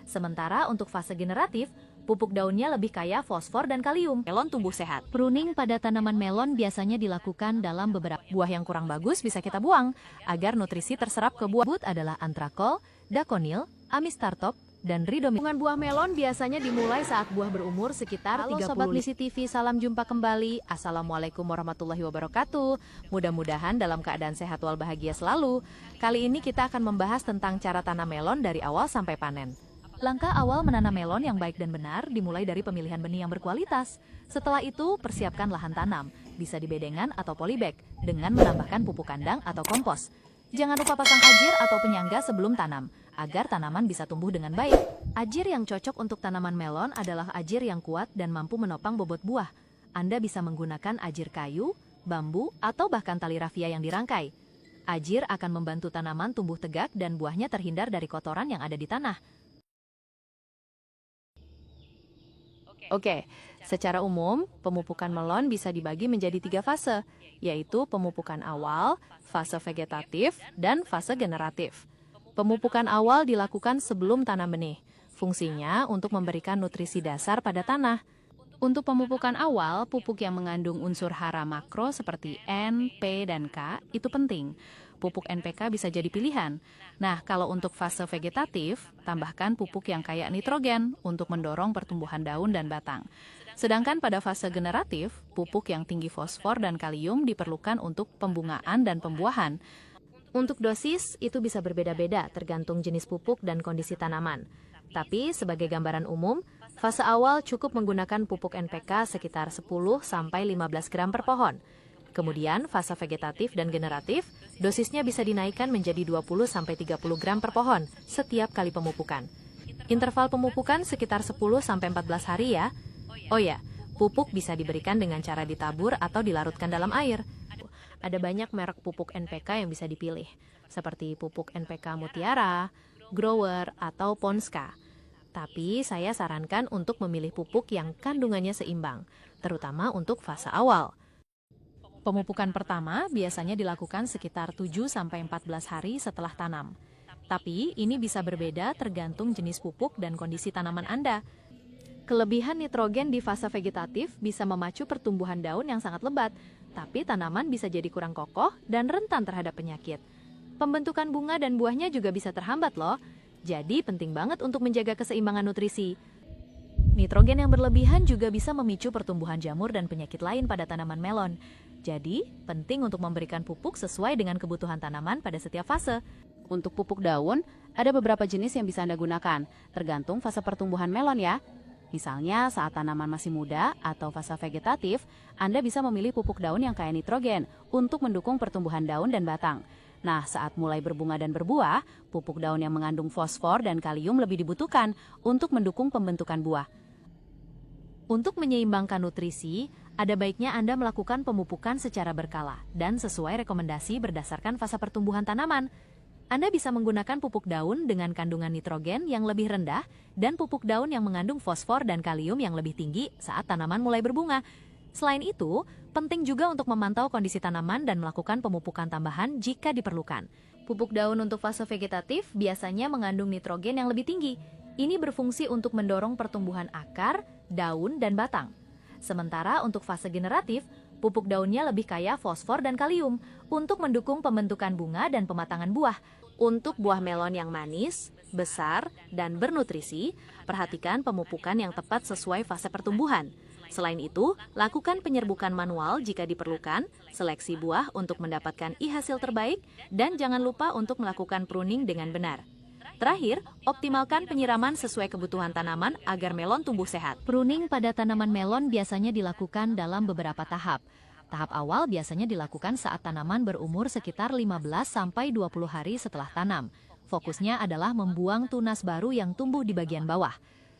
Sementara untuk fase generatif, pupuk daunnya lebih kaya fosfor dan kalium. Melon tumbuh sehat. Pruning pada tanaman melon biasanya dilakukan dalam beberapa buah yang kurang bagus bisa kita buang agar nutrisi terserap ke buah. Adalah antrakol, dakonil, amistartop, dan ridomil. Hubungan buah melon biasanya dimulai saat buah berumur sekitar 30. Halo Sobat Misi TV, salam jumpa kembali. Assalamualaikum warahmatullahi wabarakatuh. Mudah-mudahan dalam keadaan sehat wal bahagia selalu. Kali ini kita akan membahas tentang cara tanam melon dari awal sampai panen. Langkah awal menanam melon yang baik dan benar dimulai dari pemilihan benih yang berkualitas. Setelah itu, persiapkan lahan tanam, bisa di bedengan atau polybag, dengan menambahkan pupuk kandang atau kompos. Jangan lupa pasang ajir atau penyangga sebelum tanam, agar tanaman bisa tumbuh dengan baik. Ajir yang cocok untuk tanaman melon adalah ajir yang kuat dan mampu menopang bobot buah. Anda bisa menggunakan ajir kayu, bambu, atau bahkan tali rafia yang dirangkai. Ajir akan membantu tanaman tumbuh tegak dan buahnya terhindar dari kotoran yang ada di tanah. Oke, secara umum, pemupukan melon bisa dibagi menjadi 3 fase, yaitu pemupukan awal, fase vegetatif, dan fase generatif. Pemupukan awal dilakukan sebelum tanam benih. Fungsinya untuk memberikan nutrisi dasar pada tanah. Untuk pemupukan awal, pupuk yang mengandung unsur hara makro seperti N, P, dan K itu penting. Pupuk NPK bisa jadi pilihan. Nah, kalau untuk fase vegetatif, tambahkan pupuk yang kaya nitrogen untuk mendorong pertumbuhan daun dan batang. Sedangkan pada fase generatif, pupuk yang tinggi fosfor dan kalium diperlukan untuk pembungaan dan pembuahan. Untuk dosis, itu bisa berbeda-beda tergantung jenis pupuk dan kondisi tanaman. Tapi, sebagai gambaran umum, fase awal cukup menggunakan pupuk NPK sekitar 10-15 gram per pohon. Kemudian, fase vegetatif dan generatif, dosisnya bisa dinaikkan menjadi 20-30 gram per pohon setiap kali pemupukan. Interval pemupukan sekitar 10-14 hari ya. Oh ya, pupuk bisa diberikan dengan cara ditabur atau dilarutkan dalam air. Ada banyak merek pupuk NPK yang bisa dipilih, seperti pupuk NPK Mutiara, Grower, atau Ponska. Tapi saya sarankan untuk memilih pupuk yang kandungannya seimbang, terutama untuk fase awal. Pemupukan pertama biasanya dilakukan sekitar 7-14 hari setelah tanam. Tapi ini bisa berbeda tergantung jenis pupuk dan kondisi tanaman Anda. Kelebihan nitrogen di fase vegetatif bisa memacu pertumbuhan daun yang sangat lebat, tapi tanaman bisa jadi kurang kokoh dan rentan terhadap penyakit. Pembentukan bunga dan buahnya juga bisa terhambat loh. Jadi penting banget untuk menjaga keseimbangan nutrisi. Nitrogen yang berlebihan juga bisa memicu pertumbuhan jamur dan penyakit lain pada tanaman melon. Jadi, penting untuk memberikan pupuk sesuai dengan kebutuhan tanaman pada setiap fase. Untuk pupuk daun, ada beberapa jenis yang bisa Anda gunakan, tergantung fase pertumbuhan melon ya. Misalnya, saat tanaman masih muda atau fase vegetatif, Anda bisa memilih pupuk daun yang kaya nitrogen untuk mendukung pertumbuhan daun dan batang. Nah, saat mulai berbunga dan berbuah, pupuk daun yang mengandung fosfor dan kalium lebih dibutuhkan untuk mendukung pembentukan buah. Untuk menyeimbangkan nutrisi, ada baiknya Anda melakukan pemupukan secara berkala dan sesuai rekomendasi berdasarkan fase pertumbuhan tanaman. Anda bisa menggunakan pupuk daun dengan kandungan nitrogen yang lebih rendah dan pupuk daun yang mengandung fosfor dan kalium yang lebih tinggi saat tanaman mulai berbunga. Selain itu, penting juga untuk memantau kondisi tanaman dan melakukan pemupukan tambahan jika diperlukan. Pupuk daun untuk fase vegetatif biasanya mengandung nitrogen yang lebih tinggi. Ini berfungsi untuk mendorong pertumbuhan akar, daun, dan batang. Sementara untuk fase generatif, pupuk daunnya lebih kaya fosfor dan kalium untuk mendukung pembentukan bunga dan pematangan buah. Untuk buah melon yang manis, besar, dan bernutrisi, perhatikan pemupukan yang tepat sesuai fase pertumbuhan. Selain itu, lakukan penyerbukan manual jika diperlukan, seleksi buah untuk mendapatkan hasil terbaik, dan jangan lupa untuk melakukan pruning dengan benar. Terakhir, optimalkan penyiraman sesuai kebutuhan tanaman agar melon tumbuh sehat. Pruning pada tanaman melon biasanya dilakukan dalam beberapa tahap. Tahap awal biasanya dilakukan saat tanaman berumur sekitar 15-20 hari setelah tanam. Fokusnya adalah membuang tunas baru yang tumbuh di bagian bawah.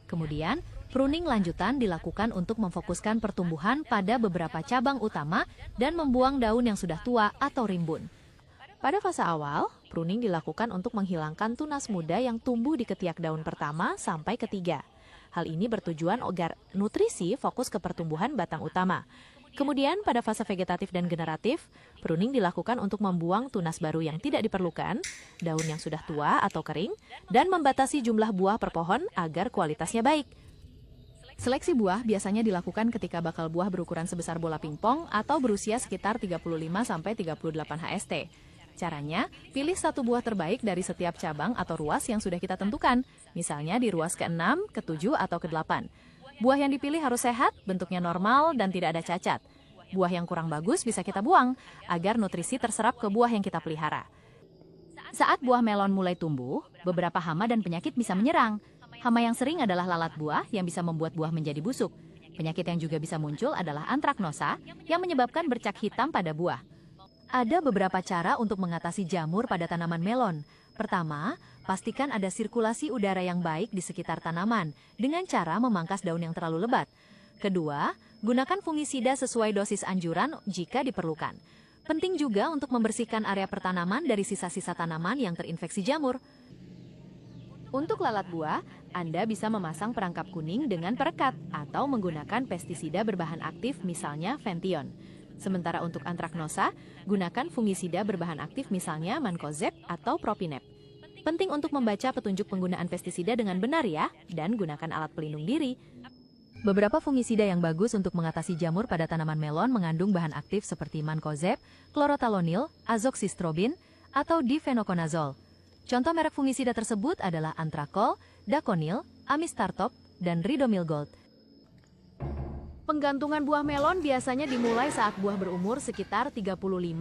Kemudian, pruning lanjutan dilakukan untuk memfokuskan pertumbuhan pada beberapa cabang utama dan membuang daun yang sudah tua atau rimbun. Pada fase awal, pruning dilakukan untuk menghilangkan tunas muda yang tumbuh di ketiak daun pertama sampai ketiga. Hal ini bertujuan agar nutrisi fokus ke pertumbuhan batang utama. Kemudian pada fase vegetatif dan generatif, pruning dilakukan untuk membuang tunas baru yang tidak diperlukan, daun yang sudah tua atau kering, dan membatasi jumlah buah per pohon agar kualitasnya baik. Seleksi buah biasanya dilakukan ketika bakal buah berukuran sebesar bola pingpong atau berusia sekitar 35-38 HST. Caranya, pilih satu buah terbaik dari setiap cabang atau ruas yang sudah kita tentukan, misalnya di ruas ke-6, ke-7, atau ke-8. Buah yang dipilih harus sehat, bentuknya normal, dan tidak ada cacat. Buah yang kurang bagus bisa kita buang, agar nutrisi terserap ke buah yang kita pelihara. Saat buah melon mulai tumbuh, beberapa hama dan penyakit bisa menyerang. Hama yang sering adalah lalat buah yang bisa membuat buah menjadi busuk. Penyakit yang juga bisa muncul adalah antraknosa yang menyebabkan bercak hitam pada buah. Ada beberapa cara untuk mengatasi jamur pada tanaman melon. Pertama, pastikan ada sirkulasi udara yang baik di sekitar tanaman dengan cara memangkas daun yang terlalu lebat. Kedua, gunakan fungisida sesuai dosis anjuran jika diperlukan. Penting juga untuk membersihkan area pertanaman dari sisa-sisa tanaman yang terinfeksi jamur. Untuk lalat buah, Anda bisa memasang perangkap kuning dengan perekat atau menggunakan pestisida berbahan aktif misalnya Fenthion. Sementara untuk antraknosa, gunakan fungisida berbahan aktif misalnya Mancozeb atau Propinep. Penting untuk membaca petunjuk penggunaan pestisida dengan benar ya, dan gunakan alat pelindung diri. Beberapa fungisida yang bagus untuk mengatasi jamur pada tanaman melon mengandung bahan aktif seperti Mancozeb, Chlorothalonil, Azoxystrobin, atau Difenoconazole. Contoh merek fungisida tersebut adalah Antrakol, Daconil, Amistartop, dan Ridomil Gold. Penggantungan buah melon biasanya dimulai saat buah berumur sekitar 35-40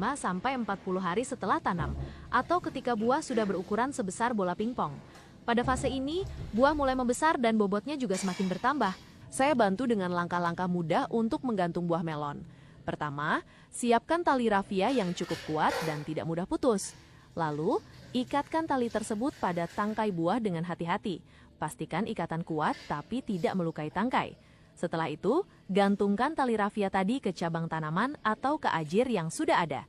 hari setelah tanam, atau ketika buah sudah berukuran sebesar bola pingpong. Pada fase ini, buah mulai membesar dan bobotnya juga semakin bertambah. Saya bantu dengan langkah-langkah mudah untuk menggantung buah melon. Pertama, siapkan tali rafia yang cukup kuat dan tidak mudah putus. Lalu, ikatkan tali tersebut pada tangkai buah dengan hati-hati. Pastikan ikatan kuat tapi tidak melukai tangkai. Setelah itu, gantungkan tali rafia tadi ke cabang tanaman atau ke ajir yang sudah ada.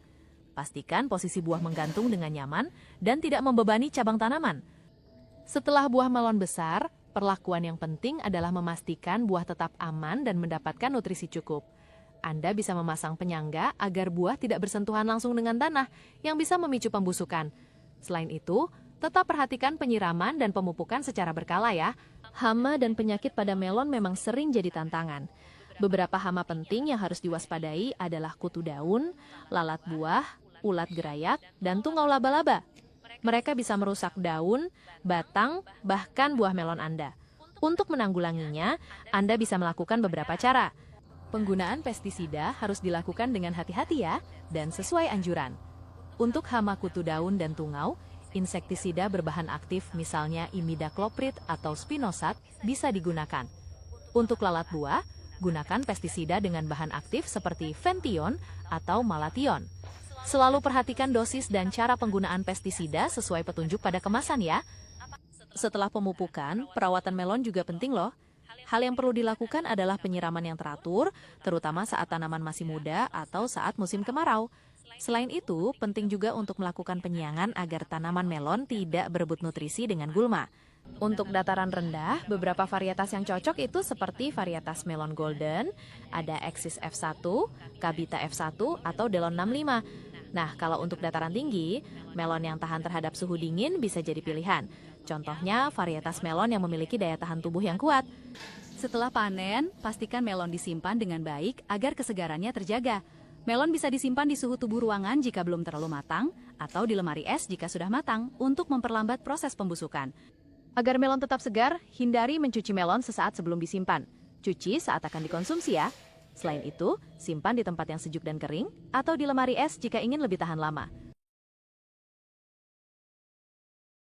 Pastikan posisi buah menggantung dengan nyaman dan tidak membebani cabang tanaman. Setelah buah melon besar, perlakuan yang penting adalah memastikan buah tetap aman dan mendapatkan nutrisi cukup. Anda bisa memasang penyangga agar buah tidak bersentuhan langsung dengan tanah yang bisa memicu pembusukan. Selain itu, tetap perhatikan penyiraman dan pemupukan secara berkala ya. Hama dan penyakit pada melon memang sering jadi tantangan. Beberapa hama penting yang harus diwaspadai adalah kutu daun, lalat buah, ulat gerayak, dan tungau laba-laba. Mereka bisa merusak daun, batang, bahkan buah melon Anda. Untuk menanggulanginya, Anda bisa melakukan beberapa cara. Penggunaan pestisida harus dilakukan dengan hati-hati ya, dan sesuai anjuran. Untuk hama kutu daun dan tungau, insektisida berbahan aktif misalnya imidacloprid atau spinosad bisa digunakan. Untuk lalat buah, gunakan pestisida dengan bahan aktif seperti Fenthion atau Malathion. Selalu perhatikan dosis dan cara penggunaan pestisida sesuai petunjuk pada kemasan ya. Setelah pemupukan, perawatan melon juga penting loh. Hal yang perlu dilakukan adalah penyiraman yang teratur, terutama saat tanaman masih muda atau saat musim kemarau. Selain itu, penting juga untuk melakukan penyiangan agar tanaman melon tidak berebut nutrisi dengan gulma. Untuk dataran rendah, beberapa varietas yang cocok itu seperti varietas melon golden, ada Exis F1, Kabita F1, atau Delon 65. Nah, kalau untuk dataran tinggi, melon yang tahan terhadap suhu dingin bisa jadi pilihan. Contohnya, varietas melon yang memiliki daya tahan tubuh yang kuat. Setelah panen, pastikan melon disimpan dengan baik agar kesegarannya terjaga. Melon bisa disimpan di suhu tubuh ruangan jika belum terlalu matang, atau di lemari es jika sudah matang, untuk memperlambat proses pembusukan. Agar melon tetap segar, hindari mencuci melon sesaat sebelum disimpan. Cuci saat akan dikonsumsi ya. Selain itu, simpan di tempat yang sejuk dan kering, atau di lemari es jika ingin lebih tahan lama.